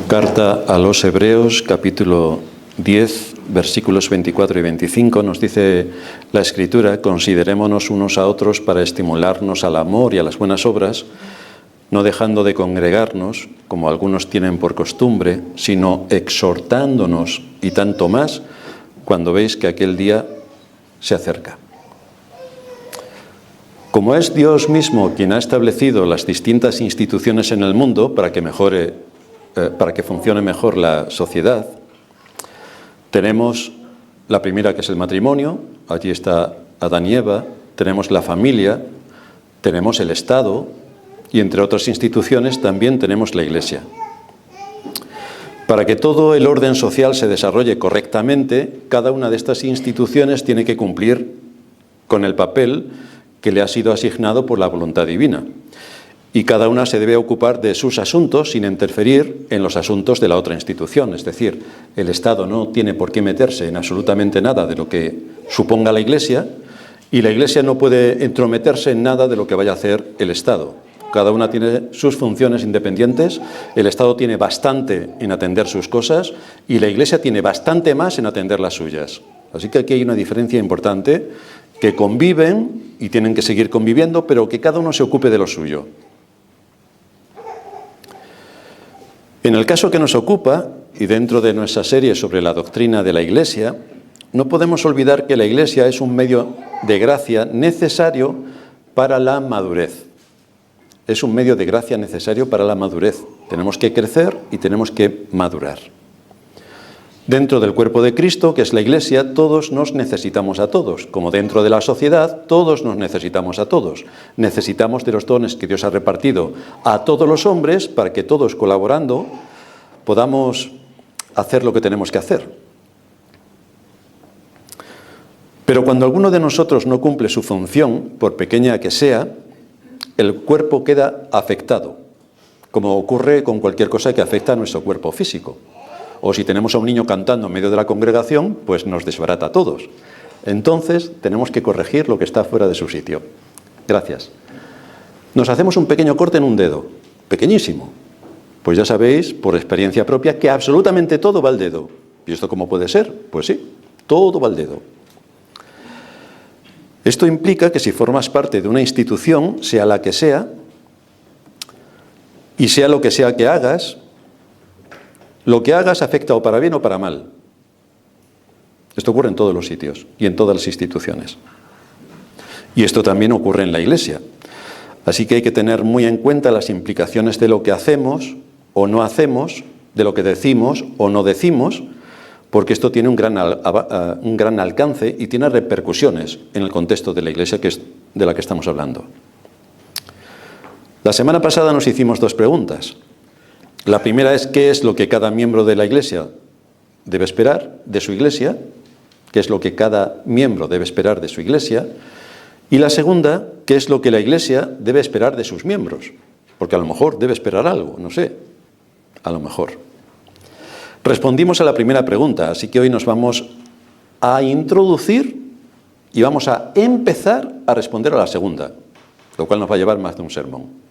Carta a los Hebreos, capítulo 10, versículos 24 y 25, nos dice la Escritura: considerémonos unos a otros para estimularnos al amor y a las buenas obras, no dejando de congregarnos, como algunos tienen por costumbre, sino exhortándonos, y tanto más cuando veis que aquel día se acerca. Como es Dios mismo quien ha establecido las distintas instituciones en el mundo para que funcione mejor la sociedad, tenemos la primera, que es el matrimonio. Allí está Adán y Eva. Tenemos la familia, tenemos el Estado y, entre otras instituciones, también tenemos la Iglesia. Para que todo el orden social se desarrolle correctamente, cada una de estas instituciones tiene que cumplir con el papel que le ha sido asignado por la voluntad divina. Y cada una se debe ocupar de sus asuntos sin interferir en los asuntos de la otra institución. Es decir, el Estado no tiene por qué meterse en absolutamente nada de lo que suponga la Iglesia, y la Iglesia no puede entrometerse en nada de lo que vaya a hacer el Estado. Cada una tiene sus funciones independientes. El Estado tiene bastante en atender sus cosas y la Iglesia tiene bastante más en atender las suyas. Así que aquí hay una diferencia importante, que conviven y tienen que seguir conviviendo, pero que cada uno se ocupe de lo suyo. En el caso que nos ocupa, y dentro de nuestra serie sobre la doctrina de la Iglesia, no podemos olvidar que la Iglesia es un medio de gracia necesario para la madurez. Es un medio de gracia necesario para la madurez. Tenemos que crecer y tenemos que madurar. Dentro del cuerpo de Cristo, que es la Iglesia, todos nos necesitamos a todos. Como dentro de la sociedad, todos nos necesitamos a todos. Necesitamos de los dones que Dios ha repartido a todos los hombres para que todos, colaborando, podamos hacer lo que tenemos que hacer. Pero cuando alguno de nosotros no cumple su función, por pequeña que sea, el cuerpo queda afectado, como ocurre con cualquier cosa que afecta a nuestro cuerpo físico. O si tenemos a un niño cantando en medio de la congregación, pues nos desbarata a todos. Entonces tenemos que corregir lo que está fuera de su sitio. Gracias. Nos hacemos un pequeño corte en un dedo, pequeñísimo. Pues ya sabéis, por experiencia propia, que absolutamente todo va al dedo. ¿Y esto cómo puede ser? Pues sí, todo va al dedo. Esto implica que si formas parte de una institución, sea la que sea, y sea lo que sea que hagas, lo que hagas afecta o para bien o para mal. Esto ocurre en todos los sitios y en todas las instituciones. Y esto también ocurre en la Iglesia. Así que hay que tener muy en cuenta las implicaciones de lo que hacemos o no hacemos, de lo que decimos o no decimos, porque esto tiene un gran alcance y tiene repercusiones en el contexto de la Iglesia, que es de la que estamos hablando. La semana pasada nos hicimos dos preguntas. La primera es: ¿qué es lo que cada miembro de la Iglesia debe esperar de su Iglesia? ¿Qué es lo que cada miembro debe esperar de su Iglesia? Y la segunda: ¿qué es lo que la Iglesia debe esperar de sus miembros? Porque a lo mejor debe esperar algo, no sé, a lo mejor. Respondimos a la primera pregunta, así que hoy nos vamos a introducir y vamos a empezar a responder a la segunda, lo cual nos va a llevar más de un sermón.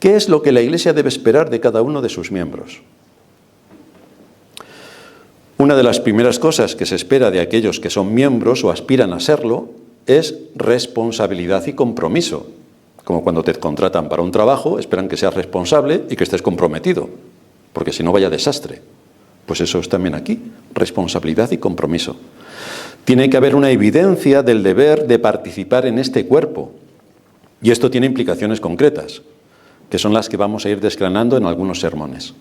¿Qué es lo que la Iglesia debe esperar de cada uno de sus miembros? Una de las primeras cosas que se espera de aquellos que son miembros o aspiran a serlo es responsabilidad y compromiso. Como cuando te contratan para un trabajo, esperan que seas responsable y que estés comprometido, porque si no, vaya desastre. Pues eso es también aquí, responsabilidad y compromiso. Tiene que haber una evidencia del deber de participar en este cuerpo, y esto tiene implicaciones concretas, que son las que vamos a ir desgranando en algunos sermones.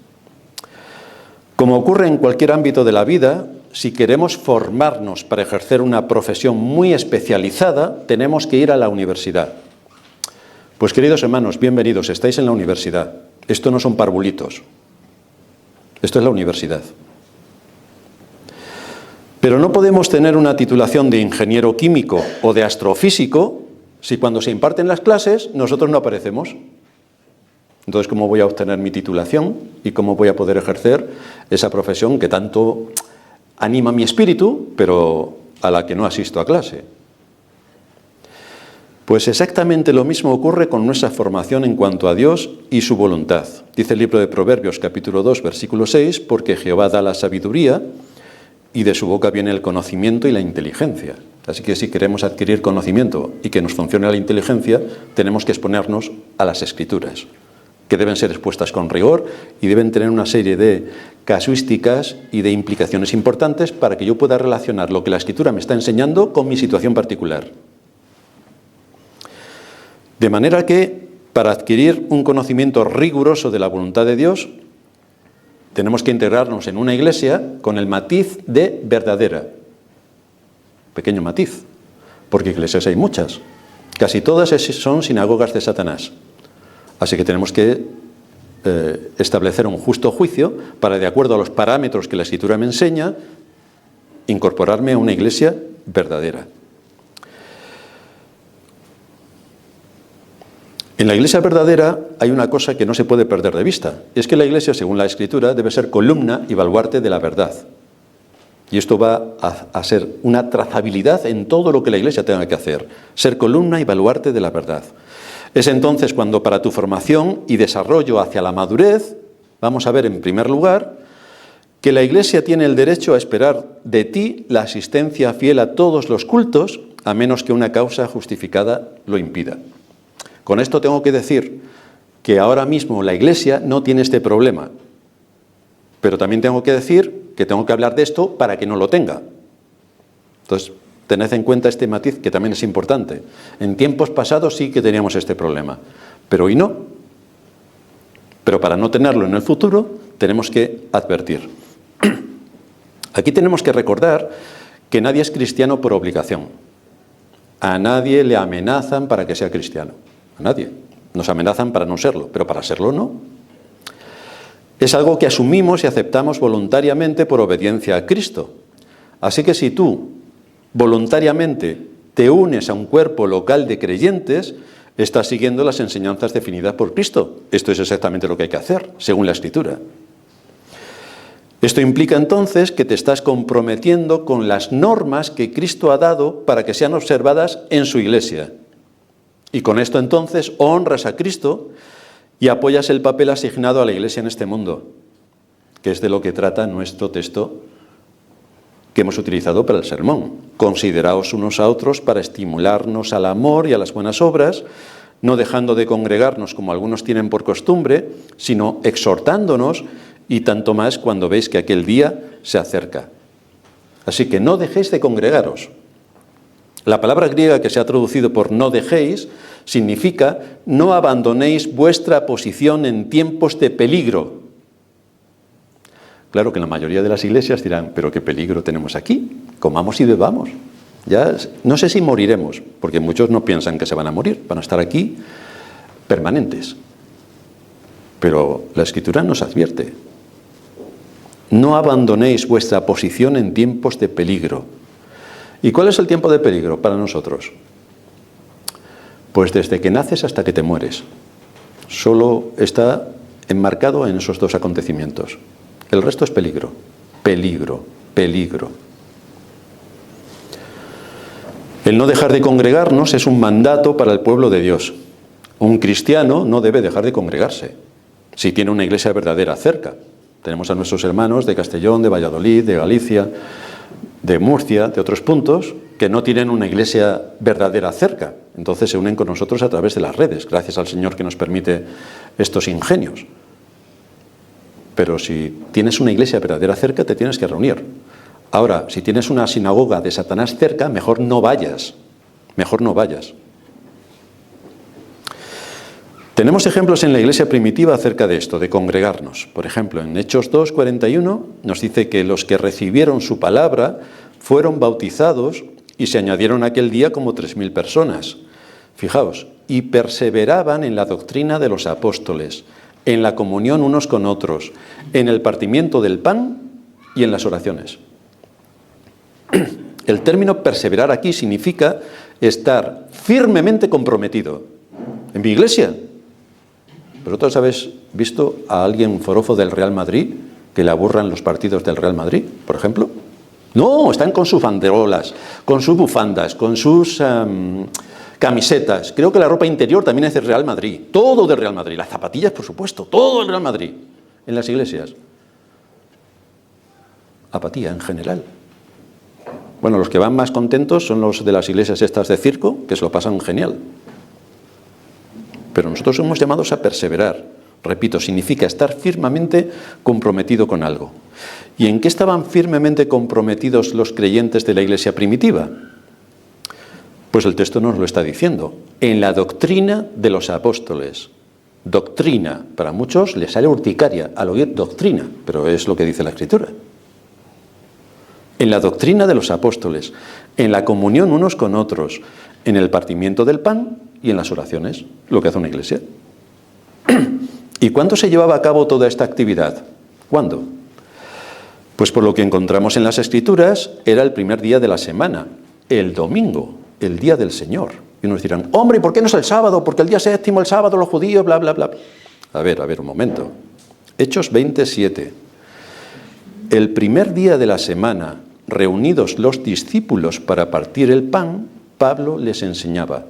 Como ocurre en cualquier ámbito de la vida, si queremos formarnos para ejercer una profesión muy especializada, tenemos que ir a la universidad. Pues queridos hermanos, bienvenidos, estáis en la universidad. Esto no son parvulitos. Esto es la universidad. Pero no podemos tener una titulación de ingeniero químico o de astrofísico si cuando se imparten las clases nosotros no aparecemos. Entonces, ¿cómo voy a obtener mi titulación y cómo voy a poder ejercer esa profesión que tanto anima mi espíritu, pero a la que no asisto a clase? Pues exactamente lo mismo ocurre con nuestra formación en cuanto a Dios y su voluntad. Dice el libro de Proverbios, capítulo 2, versículo 6, porque Jehová da la sabiduría y de su boca viene el conocimiento y la inteligencia. Así que si queremos adquirir conocimiento y que nos funcione la inteligencia, tenemos que exponernos a las Escrituras, que deben ser expuestas con rigor y deben tener una serie de casuísticas y de implicaciones importantes para que yo pueda relacionar lo que la Escritura me está enseñando con mi situación particular. De manera que, para adquirir un conocimiento riguroso de la voluntad de Dios, tenemos que integrarnos en una iglesia con el matiz de verdadera. Pequeño matiz, porque iglesias hay muchas. Casi todas son sinagogas de Satanás. Así que tenemos que establecer un justo juicio para, de acuerdo a los parámetros que la Escritura me enseña, incorporarme a una iglesia verdadera. En la iglesia verdadera hay una cosa que no se puede perder de vista. Es que la iglesia, según la Escritura, debe ser columna y baluarte de la verdad. Y esto va a ser una trazabilidad en todo lo que la iglesia tenga que hacer. Ser columna y baluarte de la verdad. Es entonces cuando para tu formación y desarrollo hacia la madurez, vamos a ver en primer lugar que la iglesia tiene el derecho a esperar de ti la asistencia fiel a todos los cultos, a menos que una causa justificada lo impida. Con esto tengo que decir que ahora mismo la Iglesia no tiene este problema, pero también tengo que decir que tengo que hablar de esto para que no lo tenga. Entonces, tened en cuenta este matiz que también es importante. En tiempos pasados sí que teníamos este problema, pero hoy no. Pero para no tenerlo en el futuro, tenemos que advertir. Aquí tenemos que recordar que nadie es cristiano por obligación. A nadie le amenazan para que sea cristiano. A nadie. Nos amenazan para no serlo, pero para serlo no. Es algo que asumimos y aceptamos voluntariamente por obediencia a Cristo. Así que si tú voluntariamente te unes a un cuerpo local de creyentes, estás siguiendo las enseñanzas definidas por Cristo. Esto es exactamente lo que hay que hacer, según la Escritura. Esto implica entonces que te estás comprometiendo con las normas que Cristo ha dado para que sean observadas en su iglesia. Y con esto entonces honras a Cristo y apoyas el papel asignado a la iglesia en este mundo, que es de lo que trata nuestro texto que hemos utilizado para el sermón. Consideraos unos a otros para estimularnos al amor y a las buenas obras, no dejando de congregarnos como algunos tienen por costumbre, sino exhortándonos, y tanto más cuando veis que aquel día se acerca. Así que no dejéis de congregaros. La palabra griega que se ha traducido por no dejéis significa no abandonéis vuestra posición en tiempos de peligro. Claro que la mayoría de las iglesias dirán, pero qué peligro tenemos aquí, comamos y bebamos. Ya no sé si moriremos, porque muchos no piensan que se van a morir, van a estar aquí permanentes. Pero la Escritura nos advierte, no abandonéis vuestra posición en tiempos de peligro. ¿Y cuál es el tiempo de peligro para nosotros? Pues desde que naces hasta que te mueres. Solo está enmarcado en esos dos acontecimientos. El resto es peligro, peligro, peligro. El no dejar de congregarnos es un mandato para el pueblo de Dios. Un cristiano no debe dejar de congregarse, si tiene una iglesia verdadera cerca. Tenemos a nuestros hermanos de Castellón, de Valladolid, de Galicia, de Murcia, de otros puntos, que no tienen una iglesia verdadera cerca. Entonces se unen con nosotros a través de las redes, gracias al Señor que nos permite estos ingenios. Pero si tienes una iglesia verdadera cerca, te tienes que reunir. Ahora, si tienes una sinagoga de Satanás cerca, mejor no vayas. Mejor no vayas. Tenemos ejemplos en la iglesia primitiva acerca de esto, de congregarnos. Por ejemplo, en Hechos 2:41 nos dice que los que recibieron su palabra fueron bautizados y se añadieron aquel día como 3.000 personas. Fijaos, y perseveraban en la doctrina de los apóstoles, en la comunión unos con otros, en el partimiento del pan y en las oraciones. El término perseverar aquí significa estar firmemente comprometido. En mi iglesia. ¿Vosotros habéis visto a alguien forofo del Real Madrid que le aburran los partidos del Real Madrid, por ejemplo? No, están con sus banderolas, con sus bufandas, con sus camisetas, creo que la ropa interior también es del Real Madrid, todo del Real Madrid, las zapatillas, por supuesto, todo del Real Madrid, en las iglesias. Apatía en general. Bueno, los que van más contentos son los de las iglesias estas de circo, que se lo pasan genial. Pero nosotros somos llamados a perseverar. Repito, significa estar firmemente comprometido con algo. ¿Y en qué estaban firmemente comprometidos los creyentes de la iglesia primitiva? Pues el texto nos lo está diciendo. En la doctrina de los apóstoles. Doctrina. Para muchos les sale urticaria al oír doctrina, pero es lo que dice la Escritura. En la doctrina de los apóstoles, en la comunión unos con otros, en el partimiento del pan y en las oraciones, lo que hace una iglesia. ¿Y cuándo se llevaba a cabo toda esta actividad? ¿Cuándo? Pues por lo que encontramos en las Escrituras, era el primer día de la semana, el domingo, el día del Señor. Y unos dirán, hombre, ¿y por qué no es el sábado? Porque el día séptimo, el sábado, los judíos, bla, bla, bla. A ver, un momento. Hechos 27. El primer día de la semana, reunidos los discípulos para partir el pan, Pablo les enseñaba.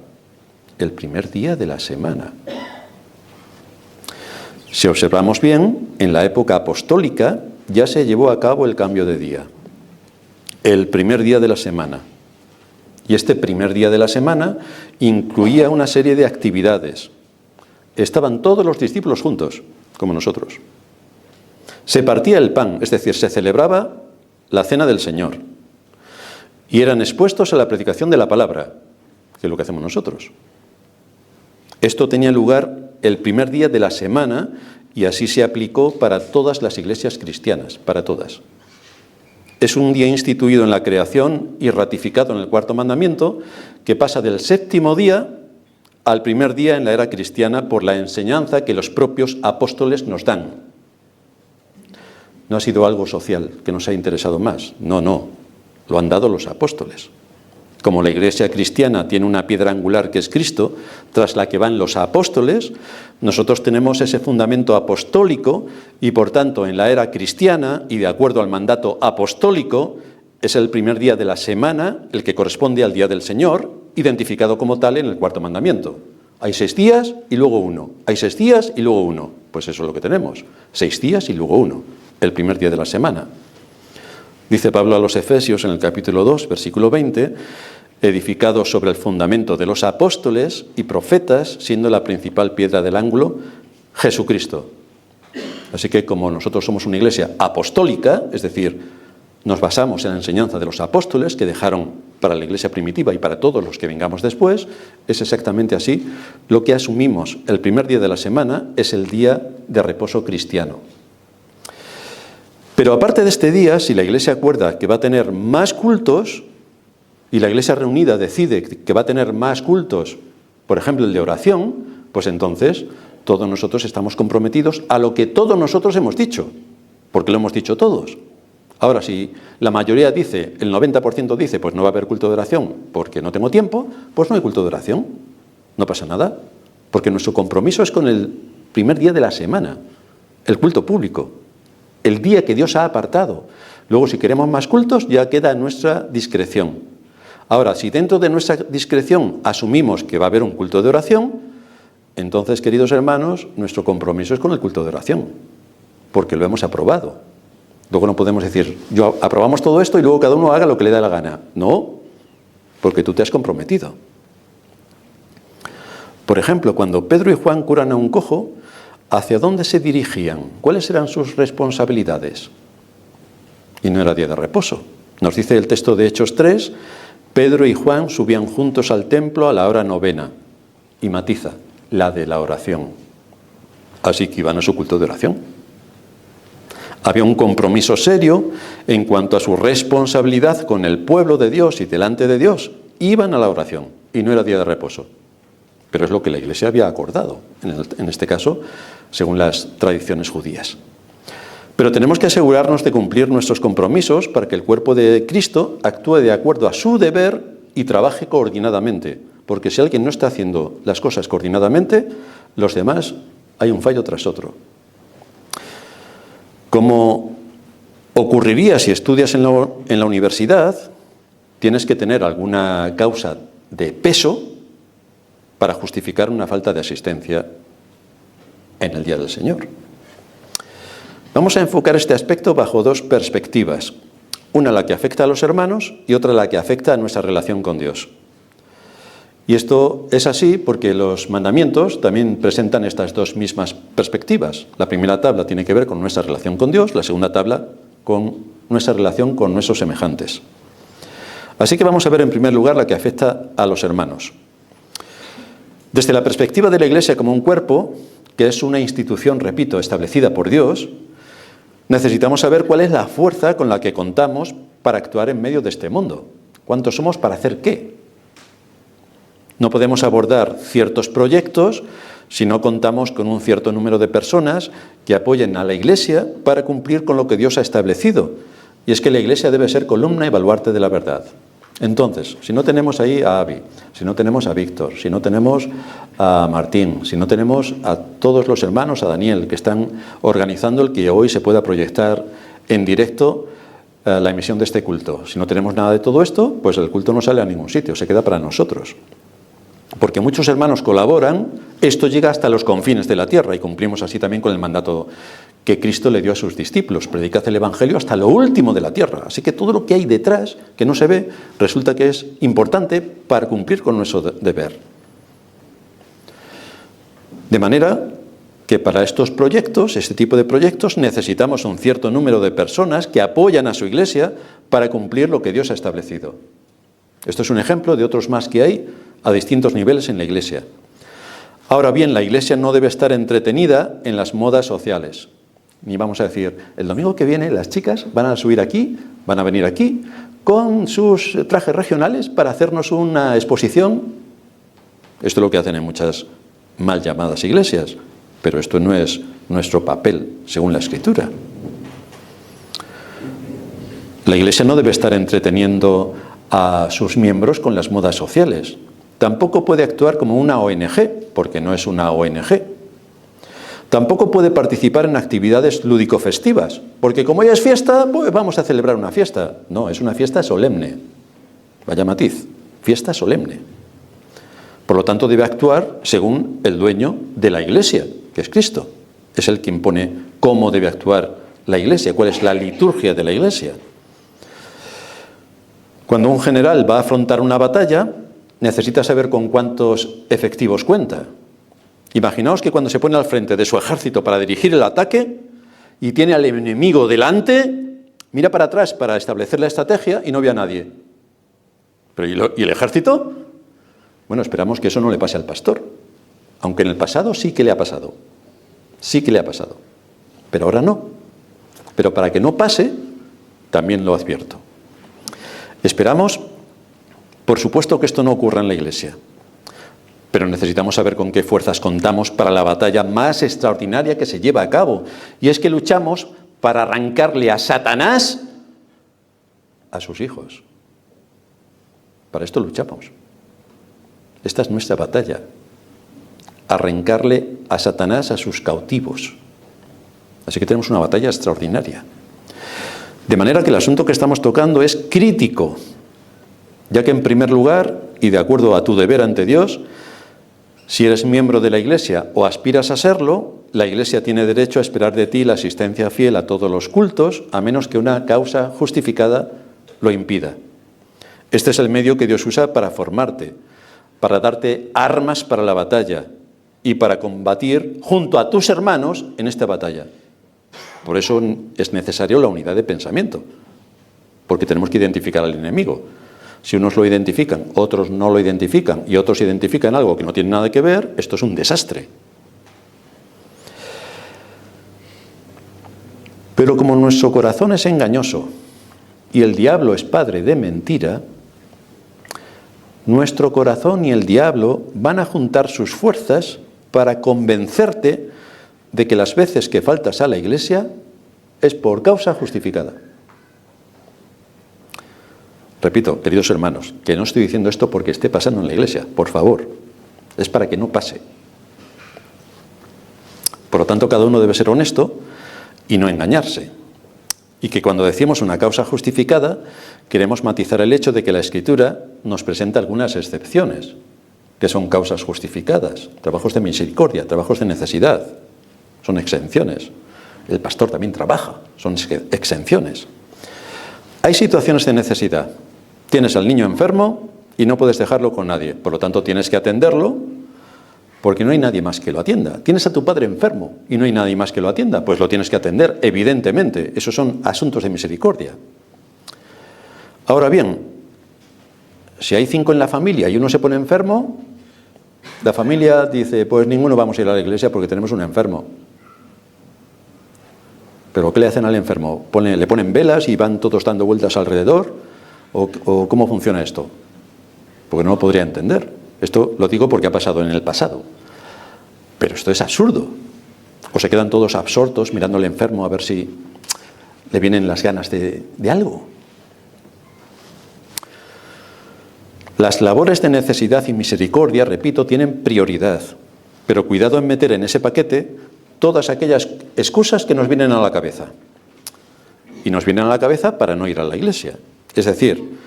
El primer día de la semana. Si observamos bien, en la época apostólica ya se llevó a cabo el cambio de día. El primer día de la semana. Y este primer día de la semana incluía una serie de actividades. Estaban todos los discípulos juntos, como nosotros. Se partía el pan, es decir, se celebraba la cena del Señor. Y eran expuestos a la predicación de la palabra, que es lo que hacemos nosotros. Esto tenía lugar el primer día de la semana y así se aplicó para todas las iglesias cristianas, para todas. Es un día instituido en la creación y ratificado en el cuarto mandamiento que pasa del séptimo día al primer día en la era cristiana por la enseñanza que los propios apóstoles nos dan. No ha sido algo social que nos ha interesado más, no, lo han dado los apóstoles. Como la iglesia cristiana tiene una piedra angular que es Cristo, tras la que van los apóstoles, nosotros tenemos ese fundamento apostólico y por tanto en la era cristiana y de acuerdo al mandato apostólico es el primer día de la semana el que corresponde al día del Señor, identificado como tal en el cuarto mandamiento. Hay 6 días y luego uno, hay 6 días y luego uno. Pues eso es lo que tenemos, 6 días y luego uno, el primer día de la semana. Dice Pablo a los Efesios en el capítulo 2, versículo 20, edificado sobre el fundamento de los apóstoles y profetas, siendo la principal piedra del ángulo Jesucristo. Así que como nosotros somos una iglesia apostólica, es decir, nos basamos en la enseñanza de los apóstoles que dejaron para la iglesia primitiva y para todos los que vengamos después, es exactamente así. Lo que asumimos el primer día de la semana es el día de reposo cristiano. Pero aparte de este día, si la iglesia acuerda que va a tener más cultos, y la iglesia reunida decide que va a tener más cultos, por ejemplo el de oración, pues entonces todos nosotros estamos comprometidos a lo que todos nosotros hemos dicho, porque lo hemos dicho todos. Ahora, si la mayoría dice, el 90% dice, pues no va a haber culto de oración porque no tengo tiempo, pues no hay culto de oración. No pasa nada, porque nuestro compromiso es con el primer día de la semana, el culto público, el día que Dios ha apartado. Luego, si queremos más cultos, ya queda a nuestra discreción. Ahora, si dentro de nuestra discreción asumimos que va a haber un culto de oración, entonces, queridos hermanos, nuestro compromiso es con el culto de oración, porque lo hemos aprobado. Luego no podemos decir, aprobamos todo esto y luego cada uno haga lo que le da la gana. No, porque tú te has comprometido. Por ejemplo, cuando Pedro y Juan curan a un cojo, ¿hacia dónde se dirigían? ¿Cuáles eran sus responsabilidades? Y no era día de reposo. Nos dice el texto de Hechos 3, Pedro y Juan subían juntos al templo a la hora 9, y matiza, la de la oración. Así que iban a su culto de oración. Había un compromiso serio en cuanto a su responsabilidad con el pueblo de Dios y delante de Dios. Iban a la oración y no era día de reposo. Pero es lo que la Iglesia había acordado, en este caso, según las tradiciones judías. Pero tenemos que asegurarnos de cumplir nuestros compromisos para que el cuerpo de Cristo actúe de acuerdo a su deber y trabaje coordinadamente. Porque si alguien no está haciendo las cosas coordinadamente, los demás hay un fallo tras otro. Como ocurriría si estudias en la universidad, tienes que tener alguna causa de peso para justificar una falta de asistencia en el día del Señor. Vamos a enfocar este aspecto bajo dos perspectivas. Una la que afecta a los hermanos y otra la que afecta a nuestra relación con Dios. Y esto es así porque los mandamientos también presentan estas dos mismas perspectivas. La primera tabla tiene que ver con nuestra relación con Dios, la segunda tabla con nuestra relación con nuestros semejantes. Así que vamos a ver en primer lugar la que afecta a los hermanos. Desde la perspectiva de la Iglesia como un cuerpo, que es una institución, repito, establecida por Dios, necesitamos saber cuál es la fuerza con la que contamos para actuar en medio de este mundo. ¿Cuántos somos para hacer qué? No podemos abordar ciertos proyectos si no contamos con un cierto número de personas que apoyen a la Iglesia para cumplir con lo que Dios ha establecido. Y es que la Iglesia debe ser columna y baluarte de la verdad. Entonces, si no tenemos ahí a Avi, si no tenemos a Víctor, si no tenemos a Martín, si no tenemos a todos los hermanos, a Daniel, que están organizando el que hoy se pueda proyectar en directo la emisión de este culto, si no tenemos nada de todo esto, pues el culto no sale a ningún sitio, se queda para nosotros. Porque muchos hermanos colaboran, esto llega hasta los confines de la tierra y cumplimos así también con el mandato que Cristo le dio a sus discípulos. Predicad el Evangelio hasta lo último de la tierra. Así que todo lo que hay detrás, que no se ve, resulta que es importante para cumplir con nuestro deber. De manera que para estos proyectos, este tipo de proyectos, necesitamos un cierto número de personas que apoyan a su Iglesia para cumplir lo que Dios ha establecido. Esto es un ejemplo de otros más que hay a distintos niveles en la Iglesia. Ahora bien, la Iglesia no debe estar entretenida en las modas sociales. Ni vamos a decir, el domingo que viene las chicas van a subir aquí, van a venir aquí, con sus trajes regionales para hacernos una exposición. Esto es lo que hacen en muchas mal llamadas iglesias, pero esto no es nuestro papel según la Escritura. La Iglesia no debe estar entreteniendo a sus miembros con las modas sociales. Tampoco puede actuar como una ONG, porque no es una ONG. Tampoco puede participar en actividades lúdico-festivas, porque como ya es fiesta, pues vamos a celebrar una fiesta. No, es una fiesta solemne. Vaya matiz, fiesta solemne. Por lo tanto, debe actuar según el dueño de la Iglesia, que es Cristo. Es el quien pone cómo debe actuar la Iglesia, cuál es la liturgia de la Iglesia. Cuando un general va a afrontar una batalla, necesita saber con cuántos efectivos cuenta. Imaginaos que cuando se pone al frente de su ejército para dirigir el ataque y tiene al enemigo delante, mira para atrás para establecer la estrategia y no ve a nadie. Pero ¿y el ejército? Bueno, esperamos que eso no le pase al pastor. Aunque en el pasado sí que le ha pasado. Sí que le ha pasado. Pero ahora no. Pero para que no pase, también lo advierto. Esperamos, por supuesto, que esto no ocurra en la Iglesia. Pero necesitamos saber con qué fuerzas contamos para la batalla más extraordinaria que se lleva a cabo. Y es que luchamos para arrancarle a Satanás a sus hijos. Para esto luchamos. Esta es nuestra batalla. Arrancarle a Satanás a sus cautivos. Así que tenemos una batalla extraordinaria. De manera que el asunto que estamos tocando es crítico, ya que en primer lugar, y de acuerdo a tu deber ante Dios, si eres miembro de la Iglesia o aspiras a serlo, la Iglesia tiene derecho a esperar de ti la asistencia fiel a todos los cultos, a menos que una causa justificada lo impida. Este es el medio que Dios usa para formarte, para darte armas para la batalla y para combatir junto a tus hermanos en esta batalla. Por eso es necesario la unidad de pensamiento, porque tenemos que identificar al enemigo. Si unos lo identifican, otros no lo identifican y otros identifican algo que no tiene nada que ver, esto es un desastre. Pero como nuestro corazón es engañoso y el diablo es padre de mentira, nuestro corazón y el diablo van a juntar sus fuerzas para convencerte de que las veces que faltas a la Iglesia es por causa justificada. Repito, queridos hermanos, que no estoy diciendo esto porque esté pasando en la Iglesia, por favor, es para que no pase. Por lo tanto, cada uno debe ser honesto y no engañarse. Y que cuando decimos una causa justificada, queremos matizar el hecho de que la Escritura nos presenta algunas excepciones. que son causas justificadas, trabajos de misericordia, trabajos de necesidad, son exenciones. El pastor también trabaja, son exenciones. Hay situaciones de necesidad. Tienes al niño enfermo y no puedes dejarlo con nadie, por lo tanto tienes que atenderlo porque no hay nadie más que lo atienda. Tienes a tu padre enfermo y no hay nadie más que lo atienda, pues lo tienes que atender, evidentemente. Esos son asuntos de misericordia. Ahora bien, si hay 5 en la familia y uno se pone enfermo, la familia dice, pues ninguno vamos a ir a la iglesia porque tenemos un enfermo. ¿Pero qué le hacen al enfermo? ¿Le ponen velas y van todos dando vueltas alrededor? ¿O cómo funciona esto? Porque no lo podría entender. Esto lo digo porque ha pasado en el pasado. Pero esto es absurdo. O se quedan todos absortos mirando al enfermo a ver si le vienen las ganas de algo. Las labores de necesidad y misericordia, repito, tienen prioridad. Pero cuidado en meter en ese paquete todas aquellas excusas que nos vienen a la cabeza. Y nos vienen a la cabeza para no ir a la iglesia. Es decir,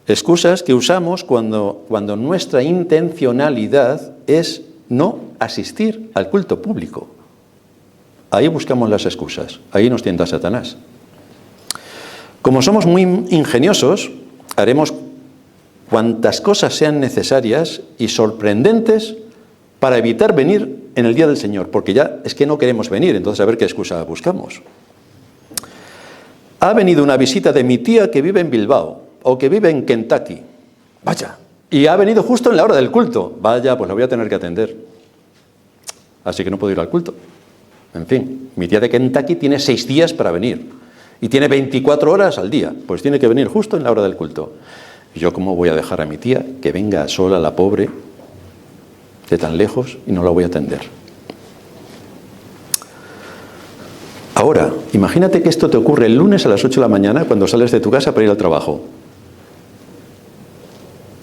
excusas que usamos cuando nuestra intencionalidad es no asistir al culto público. Ahí buscamos las excusas, ahí nos tienta Satanás. Como somos muy ingeniosos, haremos cuantas cosas sean necesarias y sorprendentes para evitar venir en el día del Señor, porque ya es que no queremos venir, entonces a ver qué excusa buscamos. Ha venido una visita de mi tía que vive en Bilbao, o que vive en Kentucky. Vaya, y ha venido justo en la hora del culto. Vaya, pues la voy a tener que atender. Así que no puedo ir al culto. En fin, mi tía de Kentucky tiene 6 días para venir, y tiene 24 horas al día, pues tiene que venir justo en la hora del culto. ¿Y yo cómo voy a dejar a mi tía que venga sola, la pobre, de tan lejos, y no la voy a atender? Ahora, imagínate que esto te ocurre el lunes a las 8 de la mañana cuando sales de tu casa para ir al trabajo.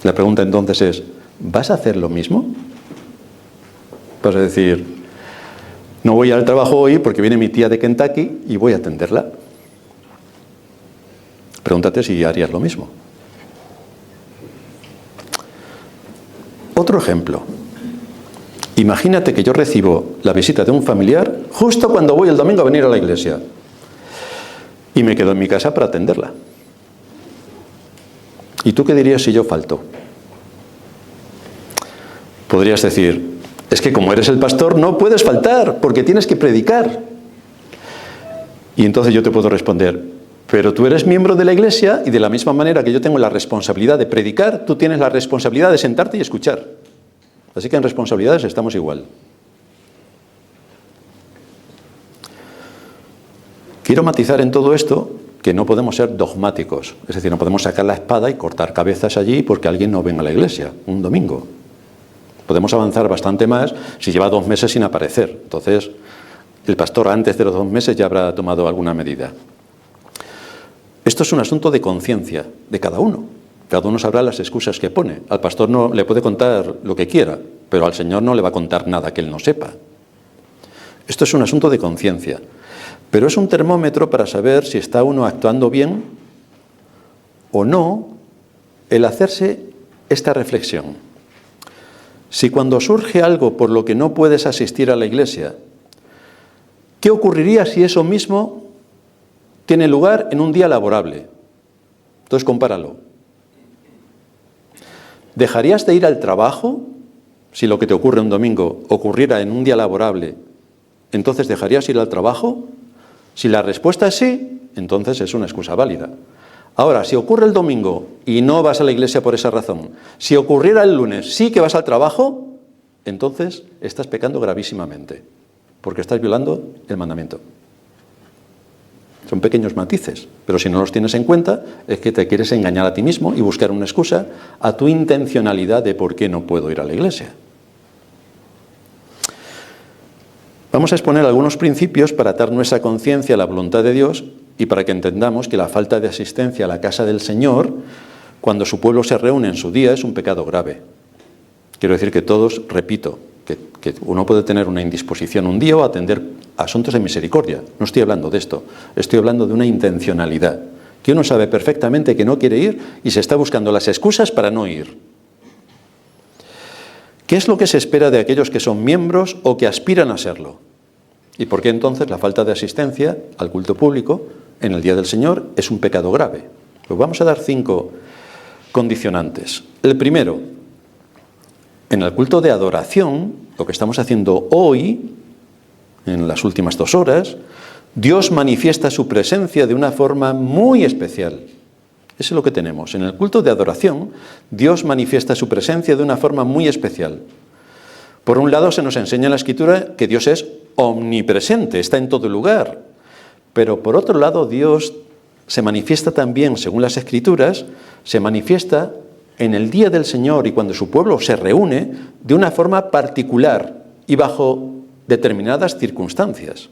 La pregunta entonces es, ¿vas a hacer lo mismo? Vas a decir, no voy al trabajo hoy porque viene mi tía de Kentucky y voy a atenderla. Pregúntate si harías lo mismo. Otro ejemplo. Imagínate que yo recibo la visita de un familiar justo cuando voy el domingo a venir a la iglesia y me quedo en mi casa para atenderla. ¿Y tú qué dirías si yo falto? Podrías decir, es que como eres el pastor no puedes faltar porque tienes que predicar. Y entonces yo te puedo responder, pero tú eres miembro de la iglesia y de la misma manera que yo tengo la responsabilidad de predicar, tú tienes la responsabilidad de sentarte y escuchar. Así que en responsabilidades estamos igual. Quiero matizar en todo esto que no podemos ser dogmáticos. Es decir, no podemos sacar la espada y cortar cabezas allí porque alguien no venga a la iglesia un domingo. Podemos avanzar bastante más si lleva 2 meses sin aparecer. Entonces, el pastor antes de los 2 meses ya habrá tomado alguna medida. Esto es un asunto de conciencia de cada uno. Cada uno sabrá las excusas que pone. Al pastor no le puede contar lo que quiera, pero al Señor no le va a contar nada que él no sepa. Esto es un asunto de conciencia, pero es un termómetro para saber si está uno actuando bien o no el hacerse esta reflexión. Si cuando surge algo por lo que no puedes asistir a la iglesia, ¿qué ocurriría si eso mismo tiene lugar en un día laborable? Entonces compáralo. ¿Dejarías de ir al trabajo si lo que te ocurre un domingo ocurriera en un día laborable? ¿Entonces dejarías ir al trabajo? Si la respuesta es sí, entonces es una excusa válida. Ahora, si ocurre el domingo y no vas a la iglesia por esa razón, si ocurriera el lunes sí que vas al trabajo, entonces estás pecando gravísimamente, porque estás violando el mandamiento. Son pequeños matices, pero si no los tienes en cuenta es que te quieres engañar a ti mismo y buscar una excusa a tu intencionalidad de por qué no puedo ir a la iglesia. Vamos a exponer algunos principios para atar nuestra conciencia a la voluntad de Dios y para que entendamos que la falta de asistencia a la casa del Señor, cuando su pueblo se reúne en su día, es un pecado grave. Quiero decir que todos, repito, que uno puede tener una indisposición un día o atender asuntos de misericordia. No estoy hablando de esto, estoy hablando de una intencionalidad, que uno sabe perfectamente que no quiere ir y se está buscando las excusas para no ir. ¿Qué es lo que se espera de aquellos que son miembros o que aspiran a serlo? ¿Y por qué entonces la falta de asistencia al culto público en el Día del Señor es un pecado grave? Pues vamos a dar 5 condicionantes. El primero, en el culto de adoración, lo que estamos haciendo hoy, en las últimas 2 horas, Dios manifiesta su presencia de una forma muy especial. Eso es lo que tenemos. En el culto de adoración, Dios manifiesta su presencia de una forma muy especial. Por un lado, se nos enseña en la Escritura que Dios es omnipresente, está en todo lugar. Pero por otro lado, Dios se manifiesta también, según las Escrituras, se manifiesta en el día del Señor y cuando su pueblo se reúne de una forma particular y bajo determinadas circunstancias.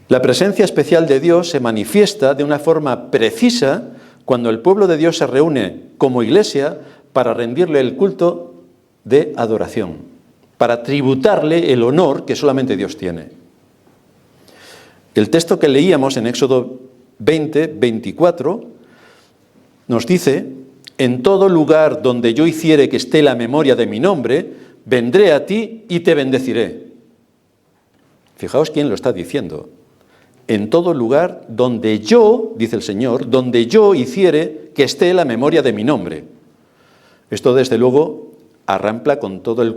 La presencia especial de Dios se manifiesta de una forma precisa cuando el pueblo de Dios se reúne como iglesia para rendirle el culto de adoración, para tributarle el honor que solamente Dios tiene. El texto que leíamos en Éxodo 20, 24, nos dice: en todo lugar donde yo hiciere que esté la memoria de mi nombre, vendré a ti y te bendeciré. Fijaos quién lo está diciendo. En todo lugar donde yo, dice el Señor, donde yo hiciere que esté la memoria de mi nombre. Esto, desde luego, arrampla con todo el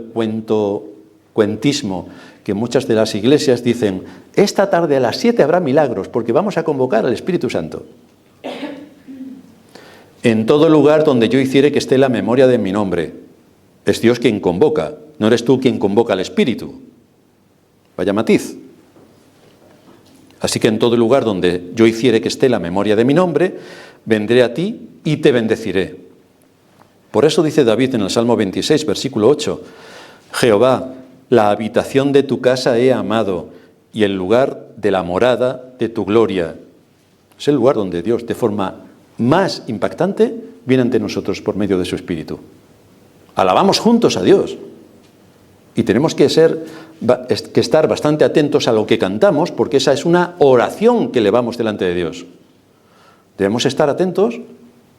cuentismo que muchas de las iglesias dicen: esta tarde a las 7 habrá milagros porque vamos a convocar al Espíritu Santo. En todo lugar donde yo hiciere que esté la memoria de mi nombre. Es Dios quien convoca, no eres tú quien convoca al Espíritu. Vaya matiz. Así que en todo lugar donde yo hiciere que esté la memoria de mi nombre, vendré a ti y te bendeciré. Por eso dice David en el Salmo 26, versículo 8, Jehová, la habitación de tu casa he amado y el lugar de la morada de tu gloria. Es el lugar donde Dios, de forma más impactante, viene ante nosotros por medio de su Espíritu. Alabamos juntos a Dios y tenemos que estar bastante atentos a lo que cantamos, porque esa es una oración que elevamos delante de Dios. Debemos estar atentos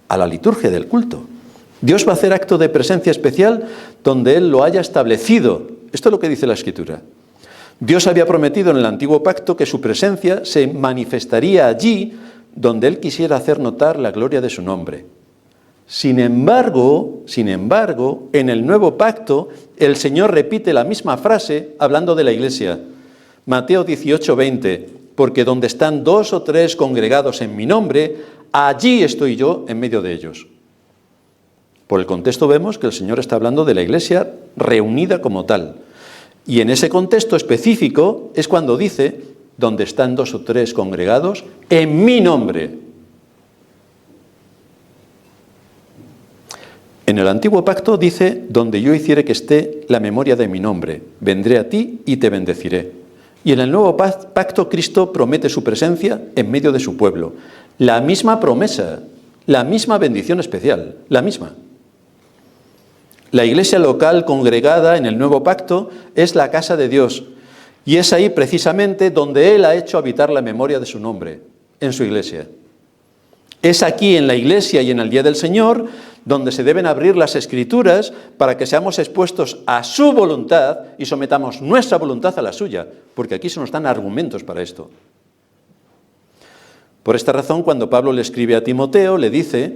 a la liturgia del culto. Dios va a hacer acto de presencia especial donde Él lo haya establecido. Esto es lo que dice la Escritura. Dios había prometido en el antiguo pacto que su presencia se manifestaría allí donde Él quisiera hacer notar la gloria de su nombre. Sin embargo, en el nuevo pacto, el Señor repite la misma frase hablando de la iglesia. Mateo 18, 20, porque donde están 2 o 3 congregados en mi nombre, allí estoy yo en medio de ellos. Por el contexto vemos que el Señor está hablando de la iglesia reunida como tal. Y en ese contexto específico es cuando dice, donde están 2 o 3 congregados en mi nombre. En el antiguo pacto dice, donde yo hiciere que esté la memoria de mi nombre, vendré a ti y te bendeciré. Y en el nuevo pacto Cristo promete su presencia en medio de su pueblo. La misma promesa, la misma bendición especial, la misma. La iglesia local congregada en el nuevo pacto es la casa de Dios. Y es ahí precisamente donde Él ha hecho habitar la memoria de su nombre, en su iglesia. Es aquí en la iglesia y en el Día del Señor donde se deben abrir las Escrituras para que seamos expuestos a su voluntad y sometamos nuestra voluntad a la suya, porque aquí se nos dan argumentos para esto. Por esta razón, cuando Pablo le escribe a Timoteo, le dice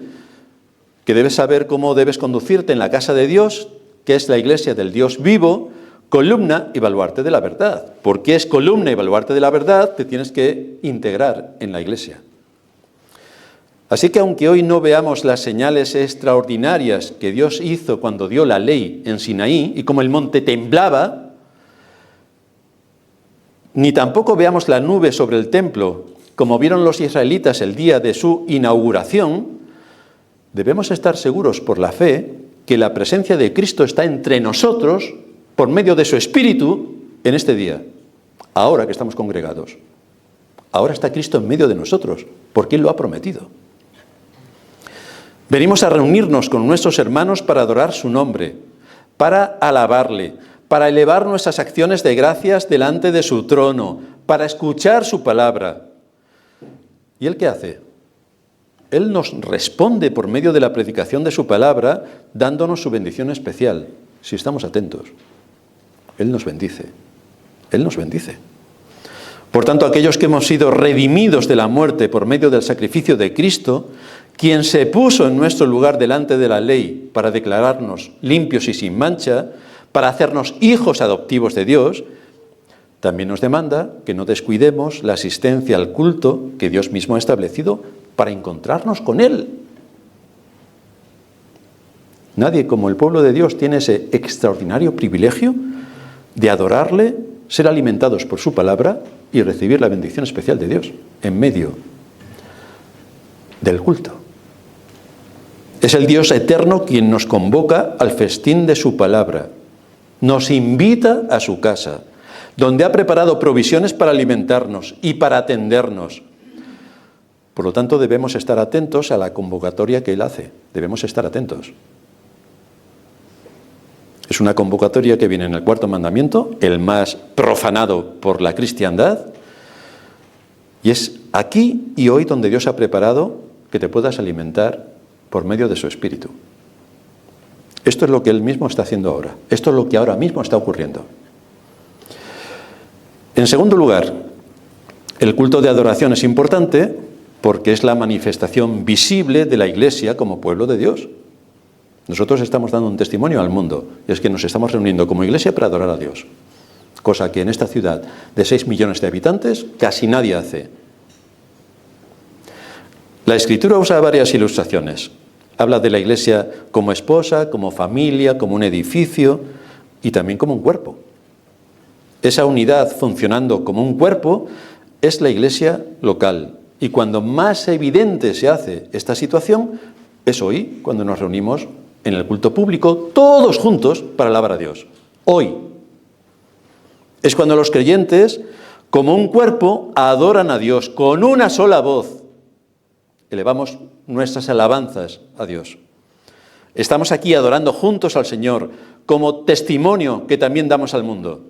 que debes saber cómo debes conducirte en la casa de Dios, que es la iglesia del Dios vivo, columna y baluarte de la verdad. Porque es columna y baluarte de la verdad, te tienes que integrar en la iglesia. Así que aunque hoy no veamos las señales extraordinarias que Dios hizo cuando dio la ley en Sinaí y como el monte temblaba, ni tampoco veamos la nube sobre el templo como vieron los israelitas el día de su inauguración, debemos estar seguros por la fe que la presencia de Cristo está entre nosotros por medio de su Espíritu en este día, ahora que estamos congregados. Ahora está Cristo en medio de nosotros, porque Él lo ha prometido. Venimos a reunirnos con nuestros hermanos para adorar su nombre, para alabarle, para elevar nuestras acciones de gracias delante de su trono, para escuchar su palabra. ¿Y Él qué hace? Él nos responde por medio de la predicación de su palabra, dándonos su bendición especial. si estamos atentos. Él nos bendice. Él nos bendice. Por tanto, aquellos que hemos sido redimidos de la muerte por medio del sacrificio de Cristo, quien se puso en nuestro lugar delante de la ley para declararnos limpios y sin mancha, para hacernos hijos adoptivos de Dios, también nos demanda que no descuidemos la asistencia al culto que Dios mismo ha establecido para encontrarnos con Él. Nadie como el pueblo de Dios tiene ese extraordinario privilegio de adorarle, ser alimentados por su palabra y recibir la bendición especial de Dios en medio del culto. Es el Dios eterno quien nos convoca al festín de su palabra, nos invita a su casa, donde ha preparado provisiones para alimentarnos y para atendernos. Por lo tanto, debemos estar atentos a la convocatoria que Él hace. Debemos estar atentos. Es una convocatoria que viene en el cuarto mandamiento, el más profanado por la cristiandad, y es aquí y hoy donde Dios ha preparado que te puedas alimentar por medio de su Espíritu. Esto es lo que Él mismo está haciendo ahora. Esto es lo que ahora mismo está ocurriendo. En segundo lugar, el culto de adoración es importante porque es la manifestación visible de la Iglesia como pueblo de Dios. Nosotros estamos dando un testimonio al mundo, y es que nos estamos reuniendo como iglesia para adorar a Dios, cosa que en esta ciudad de 6 millones de habitantes casi nadie hace. La Escritura usa varias ilustraciones. Habla de la iglesia como esposa, como familia, como un edificio y también como un cuerpo. Esa unidad funcionando como un cuerpo es la iglesia local. Y cuando más evidente se hace esta situación es hoy, cuando nos reunimos en el culto público, todos juntos para alabar a Dios. Hoy. Es cuando los creyentes, como un cuerpo, adoran a Dios con una sola voz. Elevamos nuestras alabanzas a Dios. Estamos aquí adorando juntos al Señor como testimonio que también damos al mundo.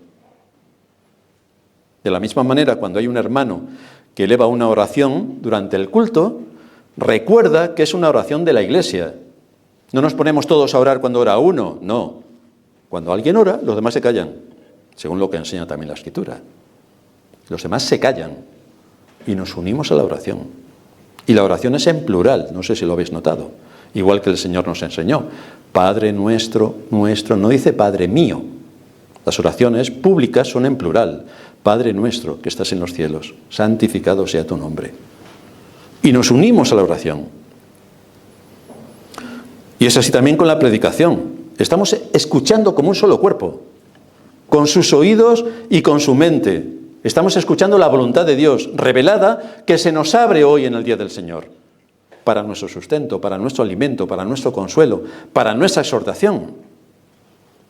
De la misma manera, cuando hay un hermano que eleva una oración durante el culto, recuerda que es una oración de la iglesia. No nos ponemos todos a orar cuando ora uno, no. Cuando alguien ora, los demás se callan, según lo que enseña también la Escritura. Los demás se callan y nos unimos a la oración. Y la oración es en plural, no sé si lo habéis notado, igual que el Señor nos enseñó. Padre nuestro, nuestro, no dice Padre mío. Las oraciones públicas son en plural. Padre nuestro que estás en los cielos, santificado sea tu nombre. Y nos unimos a la oración. Y es así también con la predicación. Estamos escuchando como un solo cuerpo, con sus oídos y con su mente. Estamos escuchando la voluntad de Dios revelada que se nos abre hoy en el día del Señor, para nuestro sustento, para nuestro alimento, para nuestro consuelo, para nuestra exhortación.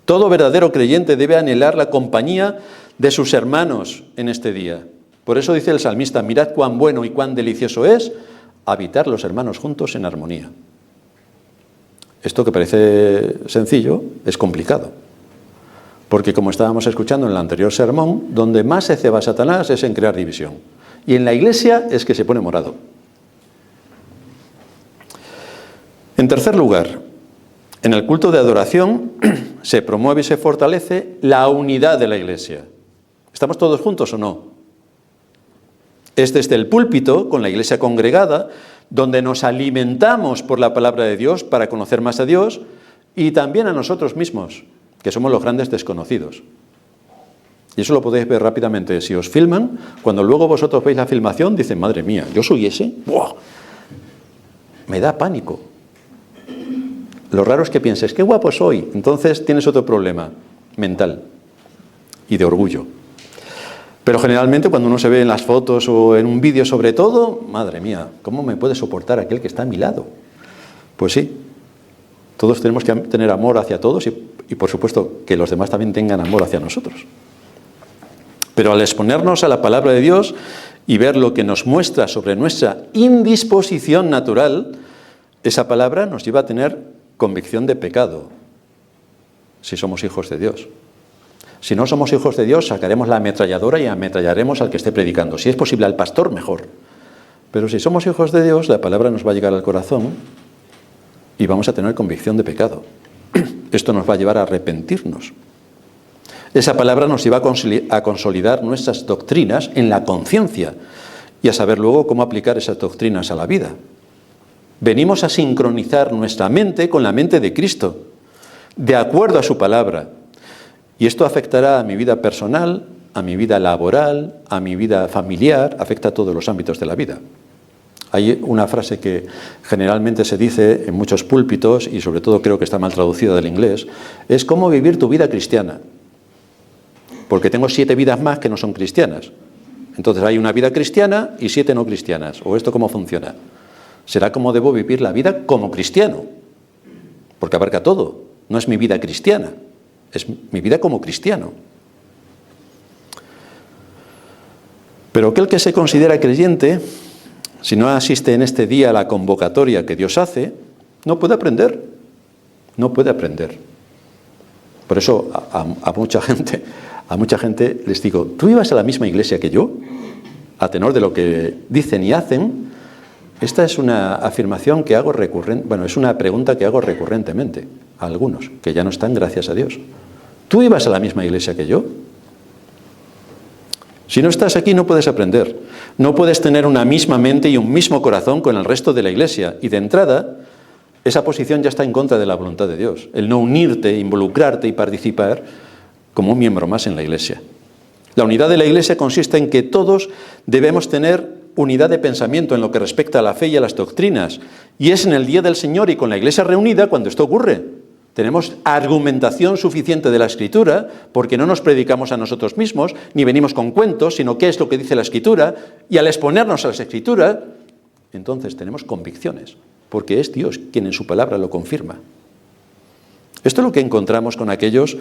Todo verdadero creyente debe anhelar la compañía de sus hermanos en este día. Por eso dice el salmista, mirad cuán bueno y cuán delicioso es habitar los hermanos juntos en armonía. Esto que parece sencillo es complicado, porque como estábamos escuchando en el anterior sermón, donde más se ceba Satanás es en crear división. Y en la iglesia es que se pone morado. En tercer lugar, en el culto de adoración se promueve y se fortalece la unidad de la iglesia. ¿Estamos todos juntos o no? Es desde el púlpito, con la iglesia congregada, donde nos alimentamos por la palabra de Dios para conocer más a Dios y también a nosotros mismos, que somos los grandes desconocidos. Y eso lo podéis ver rápidamente. Si os filman, cuando luego vosotros veis la filmación, dicen, madre mía, ¿yo soy ese? ¡Buah! Me da pánico. Lo raro es que pienses, qué guapo soy. Entonces tienes otro problema mental y de orgullo. Pero generalmente cuando uno se ve en las fotos o en un vídeo sobre todo, madre mía, ¿cómo me puede soportar aquel que está a mi lado? Pues sí, todos tenemos que tener amor hacia todos y por supuesto que los demás también tengan amor hacia nosotros. Pero al exponernos a la palabra de Dios y ver lo que nos muestra sobre nuestra indisposición natural, esa palabra nos lleva a tener convicción de pecado, si somos hijos de Dios. Si no somos hijos de Dios, sacaremos la ametralladora y ametrallaremos al que esté predicando. Si es posible al pastor, mejor. Pero si somos hijos de Dios, la palabra nos va a llegar al corazón y vamos a tener convicción de pecado. esto nos va a llevar a arrepentirnos. Esa palabra nos lleva a consolidar nuestras doctrinas en la conciencia y a saber luego cómo aplicar esas doctrinas a la vida. Venimos a sincronizar nuestra mente con la mente de Cristo, de acuerdo a su palabra. Y esto afectará a mi vida personal, a mi vida laboral, a mi vida familiar, afecta a todos los ámbitos de la vida. Hay una frase que generalmente se dice en muchos púlpitos, y sobre todo creo que está mal traducida del inglés, es cómo vivir tu vida cristiana. Porque tengo 7 vidas más que no son cristianas. Entonces hay una vida cristiana y 7 no cristianas. ¿O esto cómo funciona? Será cómo debo vivir la vida como cristiano. Porque abarca todo. No es mi vida cristiana, es mi vida como cristiano. Pero aquel que se considera creyente, si no asiste en este día a la convocatoria que Dios hace, no puede aprender. No puede aprender. Por eso a mucha gente les digo, ¿tú ibas a la misma iglesia que yo? A tenor de lo que dicen y hacen. Esta es una afirmación que hago es una pregunta que hago recurrentemente a algunos, que ya no están, gracias a Dios. ¿Tú ibas a la misma iglesia que yo? Si no estás aquí no puedes aprender. No puedes tener una misma mente y un mismo corazón con el resto de la iglesia. Y de entrada, esa posición ya está en contra de la voluntad de Dios. El no unirte, involucrarte y participar como un miembro más en la iglesia. La unidad de la iglesia consiste en que todos debemos tener unidad de pensamiento en lo que respecta a la fe y a las doctrinas. Y es en el día del Señor y con la iglesia reunida cuando esto ocurre. Tenemos argumentación suficiente de la Escritura, porque no nos predicamos a nosotros mismos, ni venimos con cuentos, sino qué es lo que dice la Escritura, y al exponernos a las Escrituras, entonces tenemos convicciones, porque es Dios quien en su palabra lo confirma. Esto es lo que encontramos con aquellos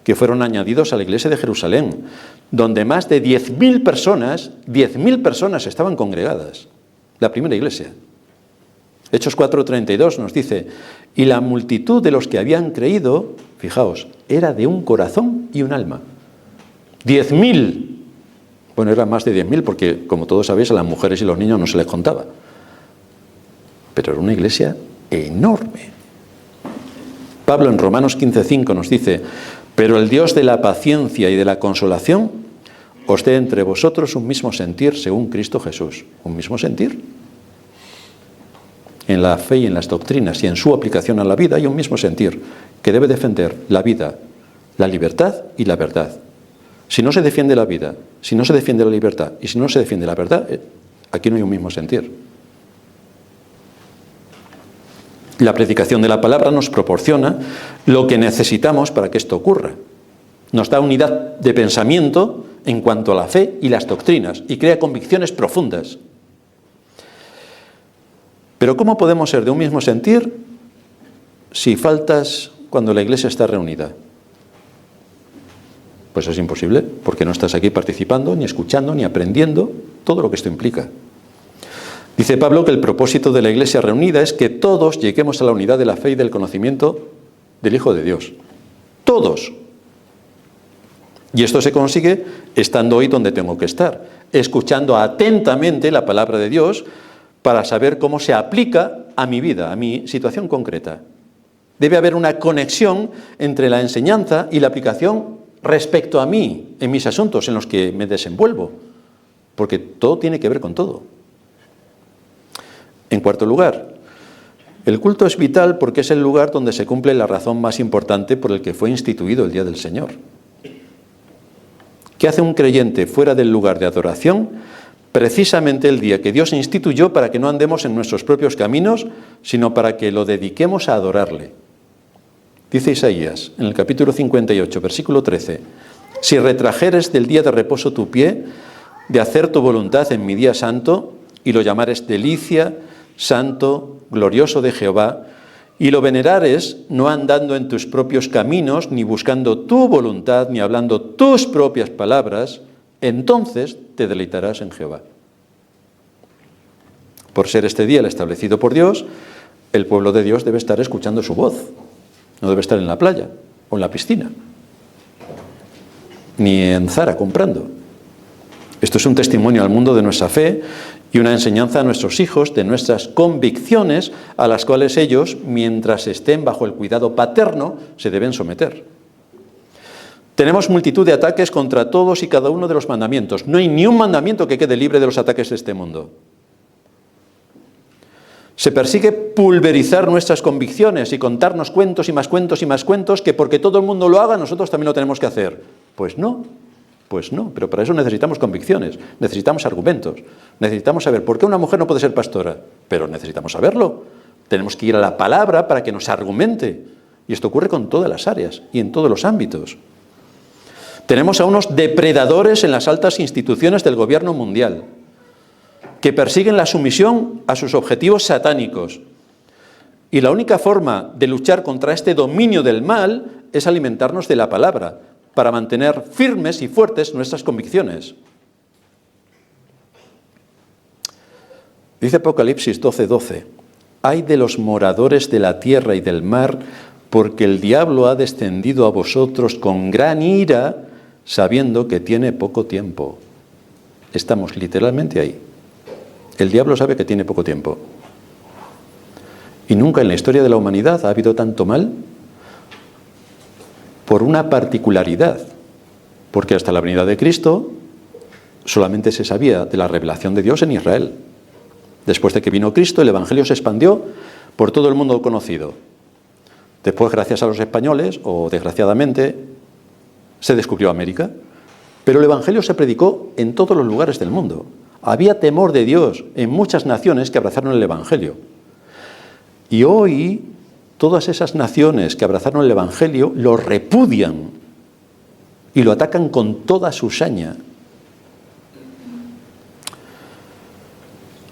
que fueron añadidos a la iglesia de Jerusalén, donde más de 10.000 personas estaban congregadas, la primera iglesia. Hechos 4:32 nos dice, y la multitud de los que habían creído, fijaos, era de un corazón y un alma. 10.000. Bueno, eran más de 10.000 porque, como todos sabéis, a las mujeres y los niños no se les contaba. Pero era una iglesia enorme. Pablo en Romanos 15:5 nos dice, pero el Dios de la paciencia y de la consolación os dé entre vosotros un mismo sentir según Cristo Jesús. ¿Un mismo sentir? En la fe y en las doctrinas y en su aplicación a la vida hay un mismo sentir que debe defender la vida, la libertad y la verdad. Si no se defiende la vida, si no se defiende la libertad y si no se defiende la verdad, aquí no hay un mismo sentir. La predicación de la palabra nos proporciona lo que necesitamos para que esto ocurra. Nos da unidad de pensamiento en cuanto a la fe y las doctrinas y crea convicciones profundas. Pero ¿cómo podemos ser de un mismo sentir si faltas cuando la iglesia está reunida? Pues es imposible, porque no estás aquí participando, ni escuchando, ni aprendiendo todo lo que esto implica. Dice Pablo que el propósito de la iglesia reunida es que todos lleguemos a la unidad de la fe y del conocimiento del Hijo de Dios. Todos. Y esto se consigue estando hoy donde tengo que estar, escuchando atentamente la palabra de Dios para saber cómo se aplica a mi vida, a mi situación concreta. Debe haber una conexión entre la enseñanza y la aplicación respecto a mí, en mis asuntos en los que me desenvuelvo, porque todo tiene que ver con todo. En cuarto lugar, el culto es vital porque es el lugar donde se cumple la razón más importante por el que fue instituido el Día del Señor. ¿Qué hace un creyente fuera del lugar de adoración? Precisamente el día que Dios instituyó para que no andemos en nuestros propios caminos, sino para que lo dediquemos a adorarle. Dice Isaías, en el capítulo 58, versículo 13, si retrajeres del día de reposo tu pie, de hacer tu voluntad en mi día santo, y lo llamares delicia, santo, glorioso de Jehová, y lo venerares no andando en tus propios caminos, ni buscando tu voluntad, ni hablando tus propias palabras, entonces te deleitarás en Jehová. Por ser este día el establecido por Dios, el pueblo de Dios debe estar escuchando su voz. No debe estar en la playa o en la piscina, ni en Zara comprando. Esto es un testimonio al mundo de nuestra fe y una enseñanza a nuestros hijos de nuestras convicciones a las cuales ellos, mientras estén bajo el cuidado paterno, se deben someter. Tenemos multitud de ataques contra todos y cada uno de los mandamientos. No hay ni un mandamiento que quede libre de los ataques de este mundo. Se persigue pulverizar nuestras convicciones y contarnos cuentos y más cuentos y más cuentos que porque todo el mundo lo haga, nosotros también lo tenemos que hacer. Pues no, pero para eso necesitamos convicciones, necesitamos argumentos, necesitamos saber por qué una mujer no puede ser pastora, pero necesitamos saberlo. Tenemos que ir a la palabra para que nos argumente. Y esto ocurre con todas las áreas y en todos los ámbitos. Tenemos a unos depredadores en las altas instituciones del gobierno mundial, que persiguen la sumisión a sus objetivos satánicos. Y la única forma de luchar contra este dominio del mal es alimentarnos de la palabra, para mantener firmes y fuertes nuestras convicciones. Dice Apocalipsis 12:12, «Ay de los moradores de la tierra y del mar, porque el diablo ha descendido a vosotros con gran ira, sabiendo que tiene poco tiempo». Estamos literalmente ahí. El diablo sabe que tiene poco tiempo. Y nunca en la historia de la humanidad ha habido tanto mal por una particularidad, porque hasta la venida de Cristo solamente se sabía de la revelación de Dios en Israel. Después de que vino Cristo, el Evangelio se expandió por todo el mundo conocido. Después, gracias a los españoles, o desgraciadamente, se descubrió América, pero el Evangelio se predicó en todos los lugares del mundo. Había temor de Dios en muchas naciones que abrazaron el Evangelio. Y hoy, todas esas naciones que abrazaron el Evangelio lo repudian y lo atacan con toda su saña.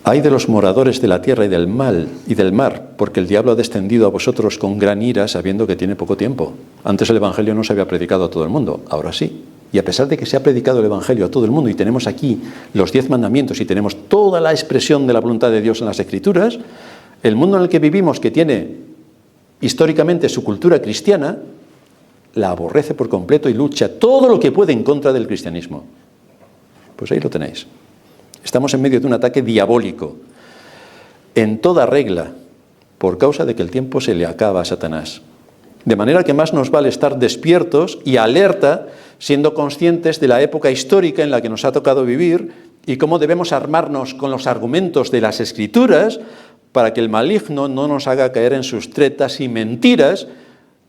Ay de los moradores de la tierra y del mar, porque el diablo ha descendido a vosotros con gran ira, sabiendo que tiene poco tiempo. Antes el Evangelio no se había predicado a todo el mundo, ahora sí. Y a pesar de que se ha predicado el Evangelio a todo el mundo y tenemos aquí los 10 mandamientos y tenemos toda la expresión de la voluntad de Dios en las Escrituras, el mundo en el que vivimos, que tiene históricamente su cultura cristiana, la aborrece por completo y lucha todo lo que puede en contra del cristianismo. Pues ahí lo tenéis. Estamos en medio de un ataque diabólico, en toda regla, por causa de que el tiempo se le acaba a Satanás. De manera que más nos vale estar despiertos y alerta, siendo conscientes de la época histórica en la que nos ha tocado vivir y cómo debemos armarnos con los argumentos de las Escrituras para que el maligno no nos haga caer en sus tretas y mentiras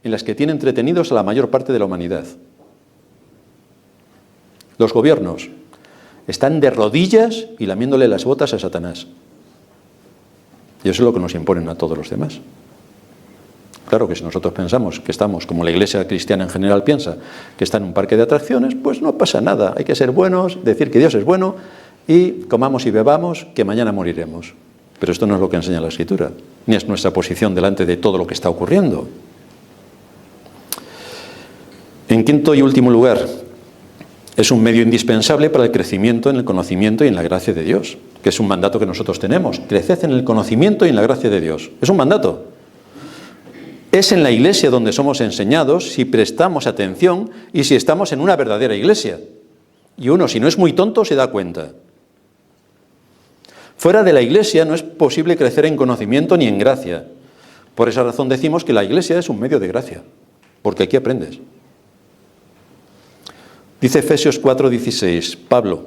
en las que tiene entretenidos a la mayor parte de la humanidad. Los gobiernos están de rodillas y lamiéndole las botas a Satanás. Y eso es lo que nos imponen a todos los demás. Claro que si nosotros pensamos que estamos, como la Iglesia cristiana en general piensa, que está en un parque de atracciones, pues no pasa nada. Hay que ser buenos, decir que Dios es bueno y comamos y bebamos, que mañana moriremos. Pero esto no es lo que enseña la Escritura, ni es nuestra posición delante de todo lo que está ocurriendo. En quinto y último lugar, es un medio indispensable para el crecimiento en el conocimiento y en la gracia de Dios, que es un mandato que nosotros tenemos. Creced en el conocimiento y en la gracia de Dios. Es un mandato. Es en la iglesia donde somos enseñados si prestamos atención y si estamos en una verdadera iglesia. Y uno, si no es muy tonto, se da cuenta. Fuera de la iglesia no es posible crecer en conocimiento ni en gracia. Por esa razón decimos que la iglesia es un medio de gracia, porque aquí aprendes. Dice Efesios 4:16, Pablo,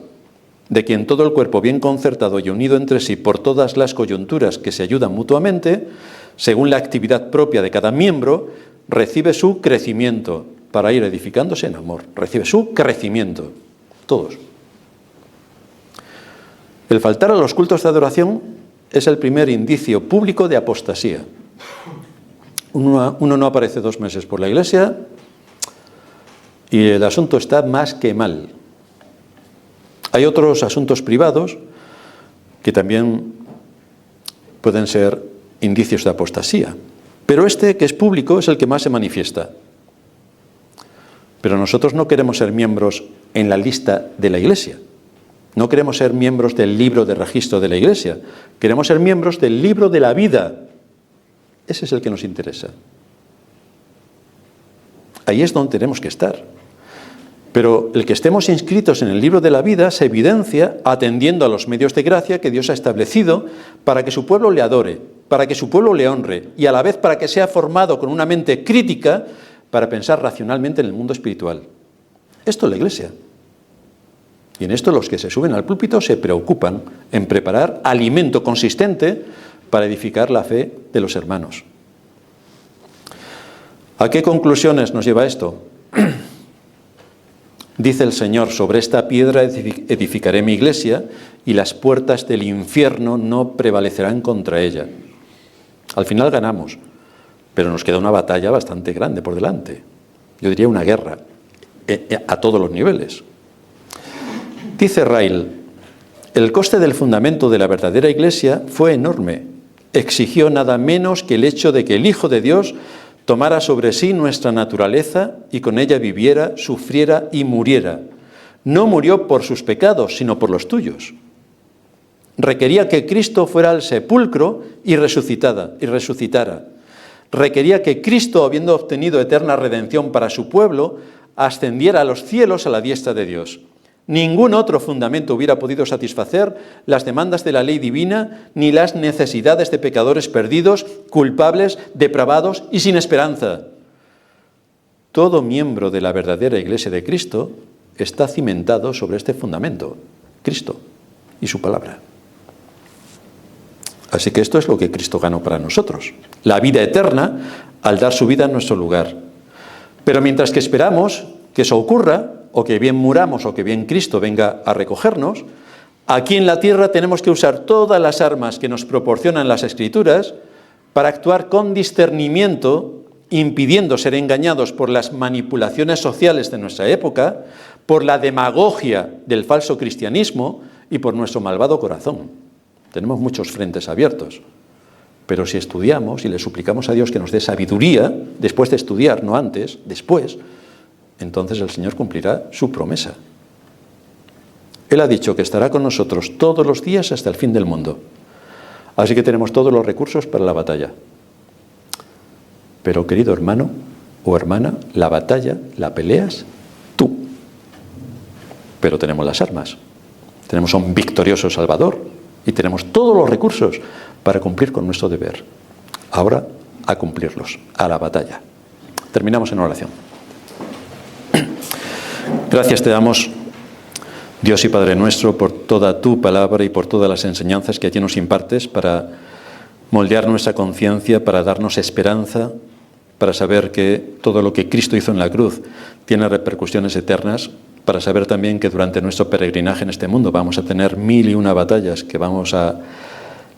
de quien todo el cuerpo bien concertado y unido entre sí por todas las coyunturas que se ayudan mutuamente, según la actividad propia de cada miembro, recibe su crecimiento para ir edificándose en amor. Recibe su crecimiento. Todos. El faltar a los cultos de adoración es el primer indicio público de apostasía. Uno no aparece 2 meses por la iglesia y el asunto está más que mal. Hay otros asuntos privados que también pueden ser indicios de apostasía, pero este, que es público, es el que más se manifiesta. Pero nosotros no queremos ser miembros en la lista de la iglesia. No queremos ser miembros del libro de registro de la iglesia. Queremos ser miembros del libro de la vida. Ese es el que nos interesa. Ahí es donde tenemos que estar. Pero el que estemos inscritos en el libro de la vida se evidencia atendiendo a los medios de gracia que Dios ha establecido para que su pueblo le adore, para que su pueblo le honre y a la vez para que sea formado con una mente crítica para pensar racionalmente en el mundo espiritual. Esto es la Iglesia. Y en esto los que se suben al púlpito se preocupan en preparar alimento consistente para edificar la fe de los hermanos. ¿A qué conclusiones nos lleva esto? Dice el Señor, sobre esta piedra edificaré mi iglesia y las puertas del infierno no prevalecerán contra ella. Al final ganamos, pero nos queda una batalla bastante grande por delante. Yo diría una guerra, a todos los niveles. Dice Ryle, el coste del fundamento de la verdadera iglesia fue enorme. Exigió nada menos que el hecho de que el Hijo de Dios tomara sobre sí nuestra naturaleza y con ella viviera, sufriera y muriera. No murió por sus pecados, sino por los tuyos. Requería que Cristo fuera al sepulcro y resucitara. Requería que Cristo, habiendo obtenido eterna redención para su pueblo, ascendiera a los cielos a la diestra de Dios. Ningún otro fundamento hubiera podido satisfacer las demandas de la ley divina ni las necesidades de pecadores perdidos, culpables, depravados y sin esperanza. Todo miembro de la verdadera Iglesia de Cristo está cimentado sobre este fundamento, Cristo y su palabra. Así que esto es lo que Cristo ganó para nosotros, la vida eterna al dar su vida en nuestro lugar. Pero mientras que esperamos que eso ocurra, o que bien muramos o que bien Cristo venga a recogernos, aquí en la tierra tenemos que usar todas las armas que nos proporcionan las Escrituras para actuar con discernimiento, impidiendo ser engañados por las manipulaciones sociales de nuestra época, por la demagogia del falso cristianismo y por nuestro malvado corazón. Tenemos muchos frentes abiertos, pero si estudiamos y le suplicamos a Dios que nos dé sabiduría, después de estudiar, no antes, después, entonces el Señor cumplirá su promesa. Él ha dicho que estará con nosotros todos los días hasta el fin del mundo. Así que tenemos todos los recursos para la batalla. Pero, querido hermano o hermana, la batalla la peleas tú. Pero tenemos las armas. Tenemos a un victorioso Salvador y tenemos todos los recursos para cumplir con nuestro deber. Ahora, a cumplirlos, a la batalla. Terminamos en oración. Gracias te damos, Dios y Padre nuestro, por toda tu palabra y por todas las enseñanzas que allí nos impartes para moldear nuestra conciencia, para darnos esperanza, para saber que todo lo que Cristo hizo en la cruz tiene repercusiones eternas, para saber también que durante nuestro peregrinaje en este mundo vamos a tener 1001 batallas que vamos a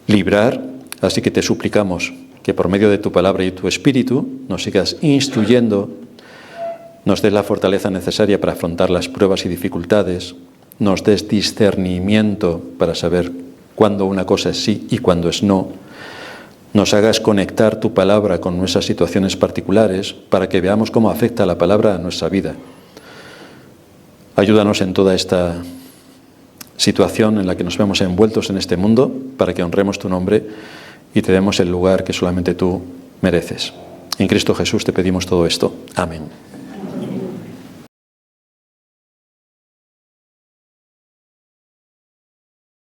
librar. Así que te suplicamos que por medio de tu palabra y tu Espíritu nos sigas instruyendo, nos des la fortaleza necesaria para afrontar las pruebas y dificultades, nos des discernimiento para saber cuándo una cosa es sí y cuándo es no, nos hagas conectar tu palabra con nuestras situaciones particulares para que veamos cómo afecta la palabra a nuestra vida. Ayúdanos en toda esta situación en la que nos vemos envueltos en este mundo para que honremos tu nombre y te demos el lugar que solamente tú mereces. En Cristo Jesús te pedimos todo esto. Amén.